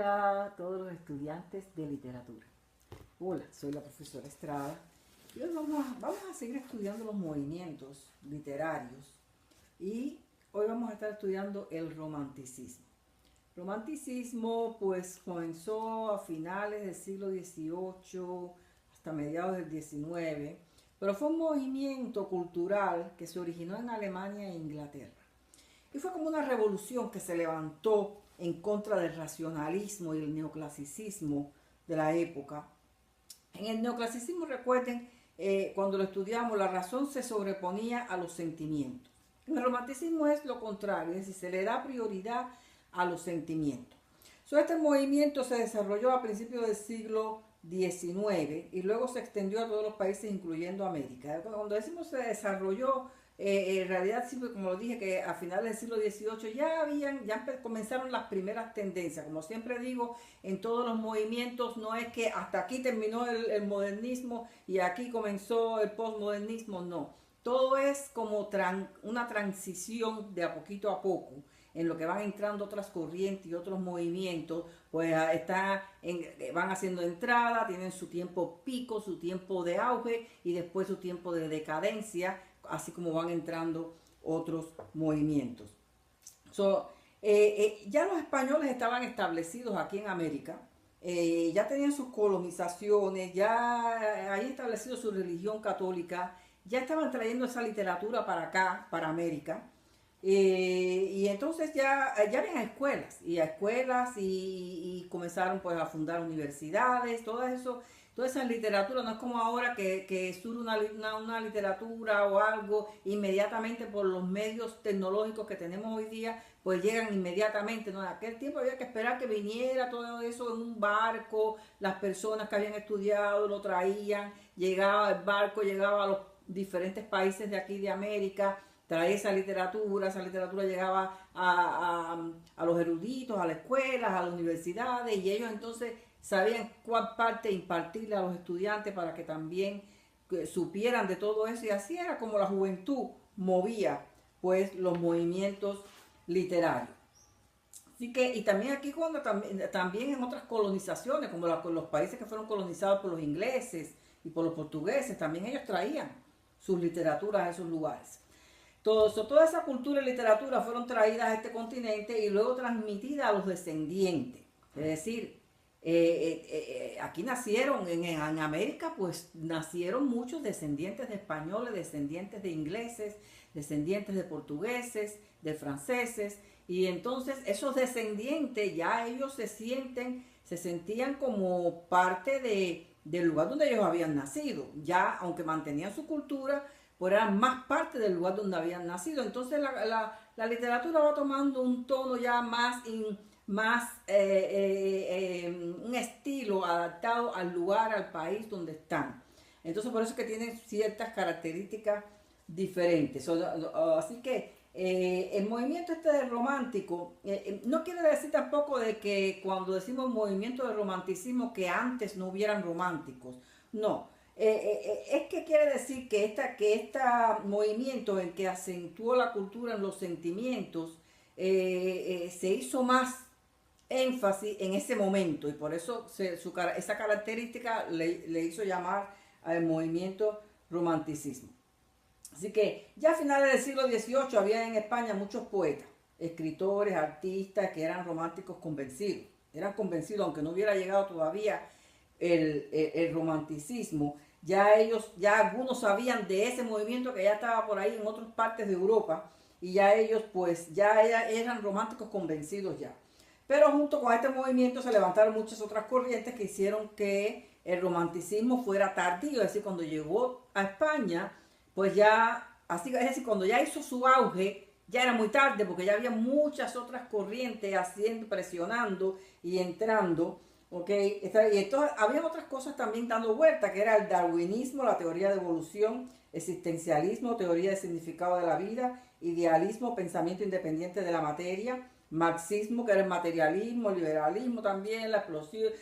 Hola a todos los estudiantes de literatura. Hola, soy la profesora Estrada y hoy vamos a seguir estudiando los movimientos literarios y hoy vamos a estar estudiando el romanticismo. Romanticismo pues comenzó a finales del siglo XVIII hasta mediados del XIX, pero fue un movimiento cultural que se originó en Alemania e Inglaterra. Y fue como una revolución que se levantó en contra del racionalismo y el neoclasicismo de la época. En el neoclasicismo, recuerden, cuando lo estudiamos, la razón se sobreponía a los sentimientos. En el romanticismo es lo contrario, es decir, se le da prioridad a los sentimientos. Este movimiento se desarrolló a principios del siglo XIX y luego se extendió a todos los países, incluyendo América. Cuando decimos se desarrolló, en realidad, siempre, como lo dije, que a finales del siglo XVIII ya comenzaron las primeras tendencias. Como siempre digo, en todos los movimientos no es que hasta aquí terminó el modernismo y aquí comenzó el postmodernismo, no. Todo es como una transición de a poco, en lo que van entrando otras corrientes y otros movimientos, pues van haciendo entrada, tienen su tiempo pico, su tiempo de auge y después su tiempo de decadencia, así como van entrando otros movimientos. Ya los españoles estaban establecidos aquí en América, ya tenían sus colonizaciones, ya habían establecido su religión católica, ya estaban trayendo esa literatura para acá, para América. Y entonces ya habían escuelas y comenzaron pues a fundar universidades, toda esa literatura. No es como ahora que surge una literatura o algo inmediatamente por los medios tecnológicos que tenemos hoy día, pues llegan inmediatamente, ¿no? En aquel tiempo había que esperar que viniera todo eso en un barco, las personas que habían estudiado lo traían, llegaba el barco, llegaba a los diferentes países de aquí de América, traía esa literatura llegaba a los eruditos, a las escuelas, a las universidades, y ellos entonces sabían cuál parte impartirle a los estudiantes para que también supieran de todo eso, y así era como la juventud movía pues los movimientos literarios. Así que, y también aquí también en otras colonizaciones, como los países que fueron colonizados por los ingleses y por los portugueses, también ellos traían sus literaturas a esos lugares. Toda esa cultura y literatura fueron traídas a este continente y luego transmitidas a los descendientes. Es decir, aquí nacieron, en América, pues nacieron muchos descendientes de españoles, descendientes de ingleses, descendientes de portugueses, de franceses, y entonces esos descendientes ya ellos se sentían como parte del lugar donde ellos habían nacido. Ya, aunque mantenían su cultura, pues eran más parte del lugar donde habían nacido. Entonces la literatura va tomando un tono ya un estilo adaptado al lugar, al país donde están. Entonces por eso es que tienen ciertas características diferentes. Así que el movimiento del romántico no quiere decir tampoco de que cuando decimos movimiento de romanticismo que antes no hubieran románticos. No. Es que quiere decir que este movimiento en que acentuó la cultura en los sentimientos se hizo más énfasis en ese momento, y por eso esa característica le hizo llamar al movimiento romanticismo. Así que ya a finales del siglo XVIII había en España muchos poetas, escritores, artistas que eran románticos convencidos. Eran convencidos, aunque no hubiera llegado todavía el romanticismo, ya algunos sabían de ese movimiento que ya estaba por ahí en otras partes de Europa, y ya ellos pues ya eran románticos convencidos ya. Pero junto con este movimiento se levantaron muchas otras corrientes que hicieron que el romanticismo fuera tardío, es decir, cuando llegó a España, pues ya, es decir, cuando ya hizo su auge, ya era muy tarde, porque ya había muchas otras corrientes presionando y entrando. Okay. Y entonces había otras cosas también dando vuelta, que era el darwinismo, la teoría de evolución, existencialismo, teoría de significado de la vida, idealismo, pensamiento independiente de la materia, marxismo, que era el materialismo, liberalismo también, la explosión.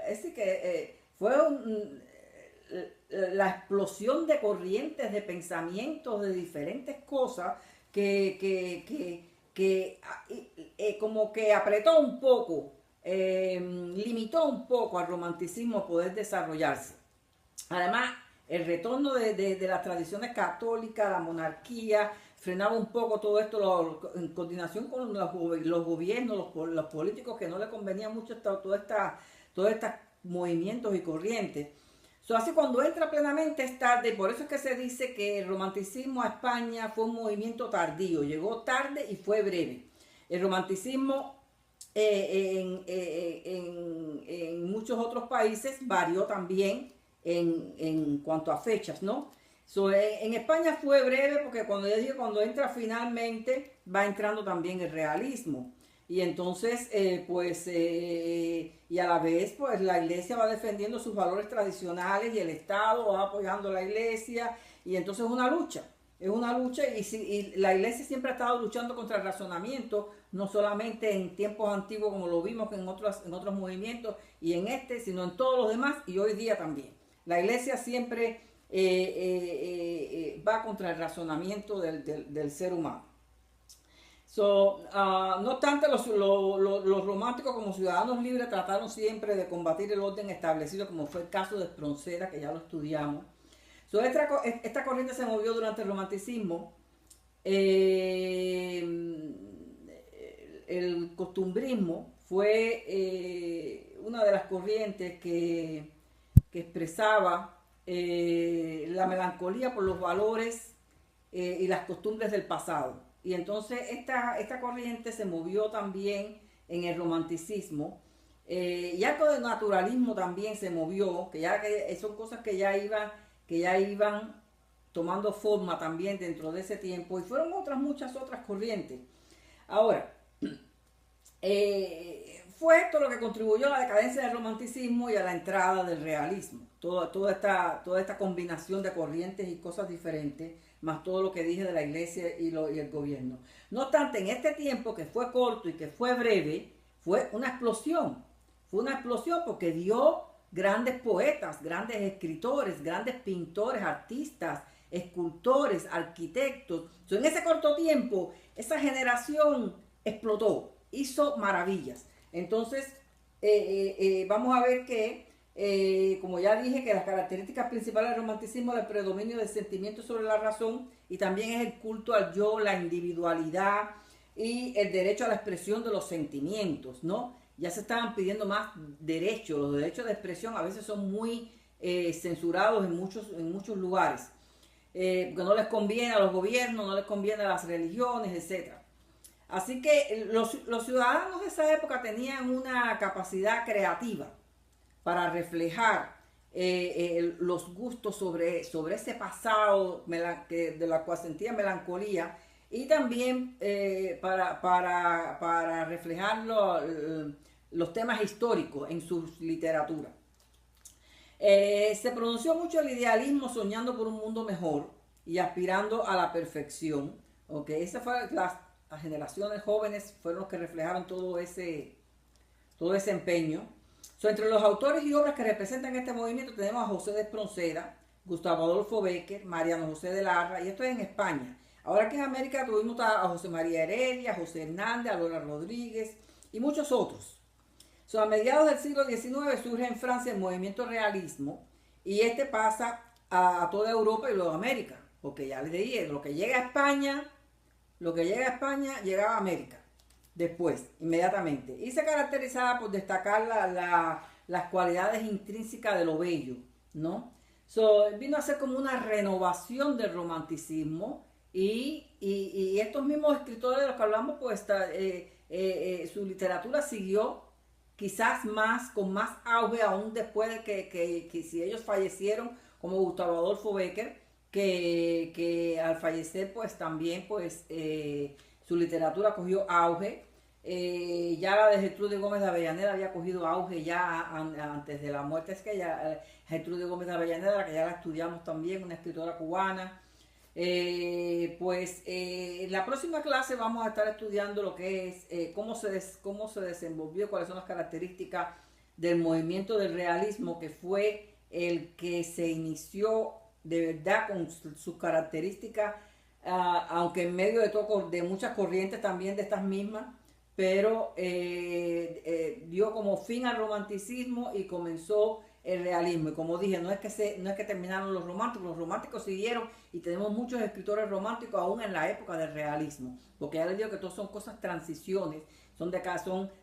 Es decir, que fue la explosión de corrientes, de pensamientos, de diferentes cosas que como que apretó un poco limitó un poco al romanticismo poder desarrollarse. Además, el retorno de las tradiciones católicas, la monarquía, frenaba un poco todo esto en coordinación con los gobiernos, los políticos, que no le convenía mucho todos estos movimientos y corrientes. Así cuando entra plenamente es tarde, por eso es que se dice que el romanticismo a España fue un movimiento tardío, llegó tarde y fue breve. El romanticismo en muchos otros países varió también en cuanto a fechas, ¿no? En España fue breve porque cuando entra finalmente va entrando también el realismo. Y entonces, y a la vez, pues la iglesia va defendiendo sus valores tradicionales y el Estado va apoyando a la iglesia. Y entonces es una lucha y la iglesia siempre ha estado luchando contra el razonamiento, no solamente en tiempos antiguos como lo vimos en otros movimientos y en sino en todos los demás y hoy día también. La iglesia siempre va contra el razonamiento del ser humano. No obstante, los románticos como ciudadanos libres trataron siempre de combatir el orden establecido, como fue el caso de Espronceda, que ya lo estudiamos. Esta corriente se movió durante el romanticismo. El costumbrismo fue una de las corrientes que expresaba la melancolía por los valores y las costumbres del pasado. Y entonces esta corriente se movió también en el romanticismo. Y algo de naturalismo también se movió, que son cosas que ya iban tomando forma también dentro de ese tiempo. Y fueron muchas otras corrientes. Ahora, fue esto lo que contribuyó a la decadencia del romanticismo y a la entrada del realismo. Toda esta combinación de corrientes y cosas diferentes, más todo lo que dije de la iglesia y el gobierno. No obstante, en este tiempo que fue corto y que fue breve, fue una explosión. Fue una explosión porque dio grandes poetas, grandes escritores, grandes pintores, artistas, escultores, arquitectos. En ese corto tiempo, esa generación explotó, hizo maravillas. Entonces, vamos a ver que como ya dije, que las características principales del romanticismo es el predominio del sentimiento sobre la razón y también es el culto al yo, la individualidad y el derecho a la expresión de los sentimientos, ¿no? Ya se estaban pidiendo más derechos, los derechos de expresión a veces son muy censurados en muchos lugares, porque no les conviene a los gobiernos, no les conviene a las religiones, etc. Así que los ciudadanos de esa época tenían una capacidad creativa para reflejar los gustos sobre ese pasado de la cual sentía melancolía y también para reflejar los temas históricos en su literatura. Se pronunció mucho el idealismo soñando por un mundo mejor y aspirando a la perfección. ¿Okay? Esas fueron las generaciones jóvenes, fueron los que reflejaron todo ese empeño. Entre los autores y obras que representan este movimiento tenemos a José de Espronceda, Gustavo Adolfo Bécquer, Mariano José de Larra, y esto es en España. Ahora aquí en América tuvimos a José María Heredia, José Hernández, a Lola Rodríguez y muchos otros. A mediados del siglo XIX surge en Francia el movimiento realismo y este pasa a toda Europa y luego a América, porque ya les dije, lo que llega a España llegaba a América. Después, inmediatamente. Y se caracterizaba por destacar las cualidades intrínsecas de lo bello, ¿no? Vino a ser como una renovación del romanticismo y estos mismos escritores de los que hablamos, pues su literatura siguió quizás con más auge aún después de que si ellos fallecieron, como Gustavo Adolfo Bécquer, que al fallecer pues también pues su literatura cogió auge. Ya la de Gertrudis Gómez de Avellaneda había cogido auge ya antes de la muerte. Es que Gertrudis Gómez de Avellaneda, que ya la estudiamos también, una escritora cubana. En la próxima clase vamos a estar estudiando lo que es cómo se desenvolvió, cuáles son las características del movimiento del realismo, que fue el que se inició de verdad con sus características, aunque en medio de muchas corrientes también de estas mismas, pero dio como fin al romanticismo y comenzó el realismo. Y como dije, no es que terminaron los románticos siguieron y tenemos muchos escritores románticos aún en la época del realismo, porque ya les digo que todos son cosas transiciones, son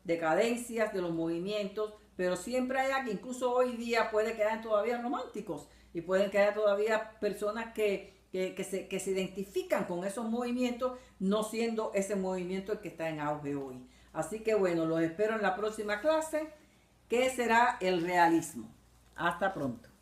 decadencias de los movimientos, pero siempre hay alguien, incluso hoy día puede quedar todavía románticos y pueden quedar todavía personas que se identifican con esos movimientos, no siendo ese movimiento el que está en auge hoy. Así que bueno, los espero en la próxima clase, que será el realismo. Hasta pronto.